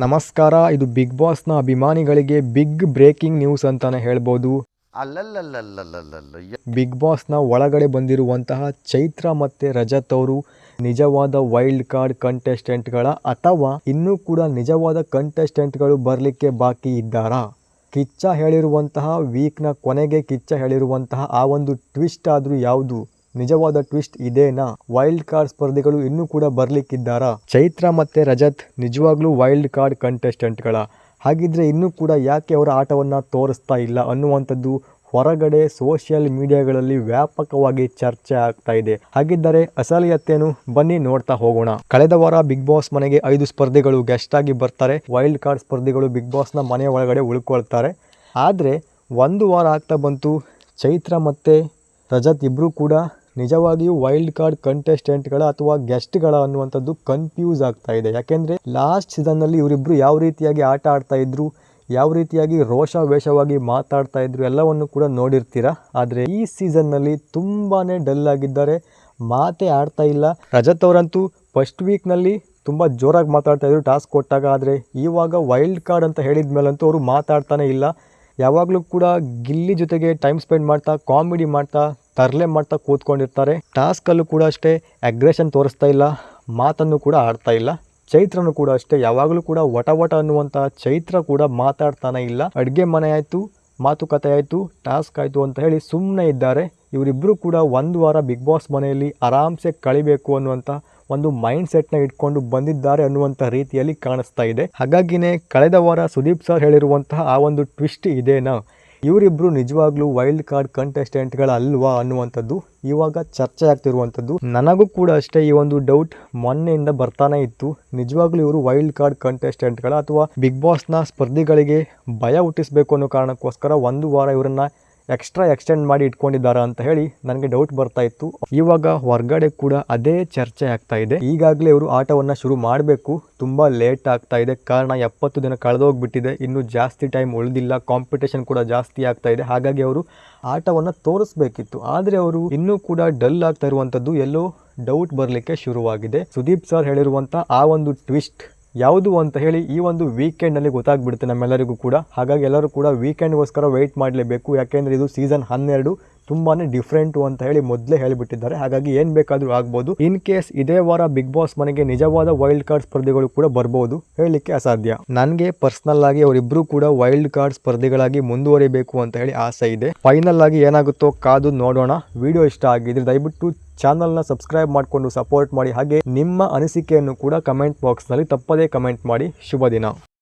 ನಮಸ್ಕಾರ. ಇದು ಬಿಗ್ ಬಾಸ್ನ ಅಭಿಮಾನಿಗಳಿಗೆ ಬಿಗ್ ಬ್ರೇಕಿಂಗ್ ನ್ಯೂಸ್ ಅಂತಾನೆ ಹೇಳ್ಬೋದು. ಬಿಗ್ ಬಾಸ್ನ ಒಳಗಡೆ ಬಂದಿರುವಂತಹ ಚೈತ್ರ ಮತ್ತೆ ರಜತ್ ಅವರು ನಿಜವಾದ ವೈಲ್ಡ್ ಕಾರ್ಡ್ ಕಂಟೆಸ್ಟೆಂಟ್ಗಳ ಅಥವಾ ಇನ್ನೂ ಕೂಡ ನಿಜವಾದ ಕಂಟೆಸ್ಟೆಂಟ್ಗಳು ಬರಲಿಕ್ಕೆ ಬಾಕಿ ಇದ್ದಾರಾ? ಕಿಚ್ಚ ಹೇಳಿರುವಂತಹ ವೀಕ್ನ ಕೊನೆಗೆ ಕಿಚ್ಚ ಹೇಳಿರುವಂತಹ ಆ ಒಂದು ಟ್ವಿಸ್ಟ್ ಆದ್ರೂ ಯಾವುದು ನಿಜವಾದ ಟ್ವಿಸ್ಟ್ ಇದೇನಾ? ವೈಲ್ಡ್ ಕಾರ್ಡ್ ಸ್ಪರ್ಧಿಗಳು ಇನ್ನೂ ಕೂಡ ಬರ್ಲಿಕ್ಕಿದ್ದಾರಾ? ಚೈತ್ರ ಮತ್ತೆ ರಜತ್ ನಿಜವಾಗ್ಲೂ ವೈಲ್ಡ್ ಕಾರ್ಡ್ ಕಂಟೆಸ್ಟೆಂಟ್ಗಳ? ಹಾಗಿದ್ರೆ ಇನ್ನೂ ಕೂಡ ಯಾಕೆ ಅವರ ಆಟವನ್ನು ತೋರಿಸ್ತಾ ಇಲ್ಲ ಅನ್ನುವಂಥದ್ದು ಹೊರಗಡೆ ಸೋಷಿಯಲ್ ಮೀಡಿಯಾಗಳಲ್ಲಿ ವ್ಯಾಪಕವಾಗಿ ಚರ್ಚೆ ಆಗ್ತಾ ಇದೆ. ಹಾಗಿದ್ದರೆ ಅಸಲಿಯತ್ತೇನು? ಬನ್ನಿ ನೋಡ್ತಾ ಹೋಗೋಣ. ಕಳೆದ ವಾರ ಬಿಗ್ ಬಾಸ್ ಮನೆಗೆ 5 ಸ್ಪರ್ಧಿಗಳು ಗೆಸ್ಟ್ ಆಗಿ ಬರ್ತಾರೆ. ವೈಲ್ಡ್ ಕಾರ್ಡ್ ಸ್ಪರ್ಧಿಗಳು ಬಿಗ್ ಬಾಸ್ನ ಮನೆ ಒಳಗಡೆ ಉಳ್ಕೊಳ್ತಾರೆ. ಆದರೆ ಒಂದು ವಾರ ಆಗ್ತಾ ಬಂತು, ಚೈತ್ರ ಮತ್ತೆ ರಜತ್ ಇಬ್ಬರು ಕೂಡ ನಿಜವಾಗಿಯೂ ವೈಲ್ಡ್ ಕಾರ್ಡ್ ಕಂಟೆಸ್ಟೆಂಟ್ಗಳ ಅಥವಾ ಗೆಸ್ಟ್ಗಳ ಅನ್ನುವಂಥದ್ದು ಕನ್ಫ್ಯೂಸ್ ಆಗ್ತಾ ಇದೆ. ಯಾಕೆಂದರೆ ಲಾಸ್ಟ್ ಸೀಸನ್ನಲ್ಲಿ ಇವರಿಬ್ಬರು ಯಾವ ರೀತಿಯಾಗಿ ಆಟ ಆಡ್ತಾ ಇದ್ರು, ಯಾವ ರೀತಿಯಾಗಿ ರೋಷಾವೇಷವಾಗಿ ಮಾತಾಡ್ತಾ ಇದ್ರು ಎಲ್ಲವನ್ನು ಕೂಡ ನೋಡಿರ್ತೀರ. ಆದರೆ ಈ ಸೀಸನ್ನಲ್ಲಿ ತುಂಬಾ ಡಲ್ ಆಗಿದ್ದಾರೆ, ಮಾತೇ ಆಡ್ತಾ ಇಲ್ಲ. ರಜತ್ ಅವರಂತೂ ಫಸ್ಟ್ ವೀಕ್ನಲ್ಲಿ ತುಂಬ ಜೋರಾಗಿ ಮಾತಾಡ್ತಾ ಇದ್ರು ಟಾಸ್ಕ್ ಕೊಟ್ಟಾಗ. ಆದರೆ ಇವಾಗ ವೈಲ್ಡ್ ಕಾರ್ಡ್ ಅಂತ ಹೇಳಿದ ಮೇಲಂತೂ ಅವರು ಮಾತಾಡ್ತಾನೆ ಇಲ್ಲ. ಯಾವಾಗಲೂ ಕೂಡ ಗಿಲ್ಲಿ ಜೊತೆಗೆ ಟೈಮ್ ಸ್ಪೆಂಡ್ ಮಾಡ್ತಾ, ಕಾಮಿಡಿ ಮಾಡ್ತಾ, ತರಲೆ ಮಾಡ್ತಾ ಕೂತ್ಕೊಂಡಿರ್ತಾರೆ. ಟಾಸ್ಕಲ್ಲೂ ಕೂಡ ಅಷ್ಟೇ ಅಗ್ರೆಷನ್ ತೋರಿಸ್ತಾ ಇಲ್ಲ, ಮಾತನ್ನು ಕೂಡ ಆಡ್ತಾ ಇಲ್ಲ. ಚೈತ್ರನು ಕೂಡ ಅಷ್ಟೇ, ಯಾವಾಗಲೂ ಕೂಡ ವಟ ಅನ್ನುವಂಥ ಚೈತ್ರ ಕೂಡ ಮಾತಾಡ್ತಾನೆ ಇಲ್ಲ. ಅಡುಗೆ ಮನೆ ಆಯಿತು, ಮಾತುಕತೆ ಆಯಿತು, ಟಾಸ್ಕ್ ಆಯಿತು ಅಂತ ಹೇಳಿ ಸುಮ್ಮನೆ ಇದ್ದಾರೆ. ಇವರಿಬ್ಬರು ಕೂಡ ಒಂದು ವಾರ ಬಿಗ್ ಬಾಸ್ ಮನೆಯಲ್ಲಿ ಆರಾಮ್ಸೆ ಕಳಿಬೇಕು ಅನ್ನುವಂಥ ಒಂದು ಮೈಂಡ್ ಸೆಟ್ನ ಇಟ್ಕೊಂಡು ಬಂದಿದ್ದಾರೆ ಅನ್ನುವಂಥ ರೀತಿಯಲ್ಲಿ ಕಾಣಿಸ್ತಾ ಇದೆ. ಹಾಗಾಗಿನೇ ಕಳೆದ ವಾರ ಸುದೀಪ್ ಸರ್ ಹೇಳಿರುವಂತಹ ಆ ಒಂದು ಟ್ವಿಸ್ಟ್ ಇದೇನಾ, ಇವರಿಬ್ಬರು ನಿಜವಾಗ್ಲೂ ವೈಲ್ಡ್ ಕಾರ್ಡ್ ಕಂಟೆಸ್ಟೆಂಟ್ಗಳಲ್ವಾ ಅನ್ನುವಂಥದ್ದು ಇವಾಗ ಚರ್ಚೆ ಆಗ್ತಿರುವಂಥದ್ದು. ನನಗೂ ಕೂಡ ಅಷ್ಟೇ ಈ ಒಂದು ಡೌಟ್ ಮೊನ್ನೆಯಿಂದ ಬರ್ತಾನೆ ಇತ್ತು. ನಿಜವಾಗ್ಲೂ ಇವರು ವೈಲ್ಡ್ ಕಾರ್ಡ್ ಕಂಟೆಸ್ಟೆಂಟ್ಗಳ ಅಥವಾ ಬಿಗ್ ಬಾಸ್ನ ಸ್ಪರ್ಧಿಗಳಿಗೆ ಭಯ ಹುಟ್ಟಿಸಬೇಕು ಅನ್ನೋ ಕಾರಣಕ್ಕೋಸ್ಕರ ಒಂದು ವಾರ ಇವರನ್ನ ಎಕ್ಸ್ಟೆಂಡ್ ಮಾಡಿ ಇಟ್ಕೊಂಡಿದ್ದಾರೆ ಅಂತ ಹೇಳಿ ನನಗೆ ಡೌಟ್ ಬರ್ತಾ ಇತ್ತು. ಇವಾಗ ಹೊರಗಡೆ ಕೂಡ ಅದೇ ಚರ್ಚೆ ಆಗ್ತಾ ಇದೆ. ಈಗಾಗಲೇ ಇವರು ಆಟವನ್ನು ಶುರು ಮಾಡಬೇಕು, ತುಂಬ ಲೇಟ್ ಆಗ್ತಾ ಇದೆ. ಕಾರಣ 70 ದಿನ ಕಳೆದೋಗ್ಬಿಟ್ಟಿದೆ, ಇನ್ನು ಜಾಸ್ತಿ ಟೈಮ್ ಉಳಿದಿಲ್ಲ, ಕಾಂಪಿಟೇಷನ್ ಕೂಡ ಜಾಸ್ತಿ ಆಗ್ತಾ ಇದೆ. ಹಾಗಾಗಿ ಅವರು ಆಟವನ್ನು ತೋರಿಸ್ಬೇಕಿತ್ತು. ಆದರೆ ಅವರು ಇನ್ನೂ ಕೂಡ ಡಲ್ ಆಗ್ತಾ ಇರುವಂಥದ್ದು ಎಲ್ಲೋ ಡೌಟ್ ಬರಲಿಕ್ಕೆ ಶುರುವಾಗಿದೆ. ಸುದೀಪ್ ಸರ್ ಹೇಳಿರುವಂಥ ಆ ಒಂದು ಟ್ವಿಸ್ಟ್ ಯಾವುದು ಅಂತ ಹೇಳಿ ಈ ಒಂದು ವೀಕೆಂಡ್ನಲ್ಲಿ ಗೊತ್ತಾಗ್ಬಿಡುತ್ತೆ ನಮ್ಮೆಲ್ಲರಿಗೂ ಕೂಡ. ಹಾಗಾಗಿ ಎಲ್ಲರೂ ಕೂಡ ವೀಕೆಂಡ್ಗೋಸ್ಕರ ವೆಯ್ಟ್ ಮಾಡಲೇಬೇಕು. ಯಾಕೆಂದರೆ ಇದು ಸೀಸನ್ 12 ತುಂಬಾ ಡಿಫ್ರೆಂಟು ಅಂತ ಹೇಳಿ ಮೊದಲೇ ಹೇಳಿಬಿಟ್ಟಿದ್ದಾರೆ. ಹಾಗಾಗಿ ಏನು ಬೇಕಾದರೂ ಆಗ್ಬೋದು. ಇನ್ ಕೇಸ್ ಇದೇ ವಾರ ಬಿಗ್ ಬಾಸ್ ಮನೆಗೆ ನಿಜವಾದ ವೈಲ್ಡ್ ಕಾರ್ಡ್ ಸ್ಪರ್ಧಿಗಳು ಕೂಡ ಬರ್ಬೋದು, ಹೇಳಲಿಕ್ಕೆ ಅಸಾಧ್ಯ. ನನಗೆ ಪರ್ಸ್ನಲ್ ಆಗಿ ಅವರಿಬ್ಬರು ಕೂಡ ವೈಲ್ಡ್ ಕಾರ್ಡ್ ಸ್ಪರ್ಧಿಗಳಾಗಿ ಮುಂದುವರಿಬೇಕು ಅಂತ ಹೇಳಿ ಆಸೆ ಇದೆ. ಫೈನಲ್ ಆಗಿ ಏನಾಗುತ್ತೋ ಕಾದು ನೋಡೋಣ. ವಿಡಿಯೋ ಇಷ್ಟ ಆಗಿದ್ರೆ ದಯವಿಟ್ಟು ಚಾನಲ್ನ ಸಬ್ಸ್ಕ್ರೈಬ್ ಮಾಡಿಕೊಂಡು ಸಪೋರ್ಟ್ ಮಾಡಿ. ಹಾಗೆ ನಿಮ್ಮ ಅನಿಸಿಕೆಯನ್ನು ಕೂಡ ಕಮೆಂಟ್ ಬಾಕ್ಸ್ನಲ್ಲಿ ತಪ್ಪದೇ ಕಮೆಂಟ್ ಮಾಡಿ. ಶುಭ ದಿನ.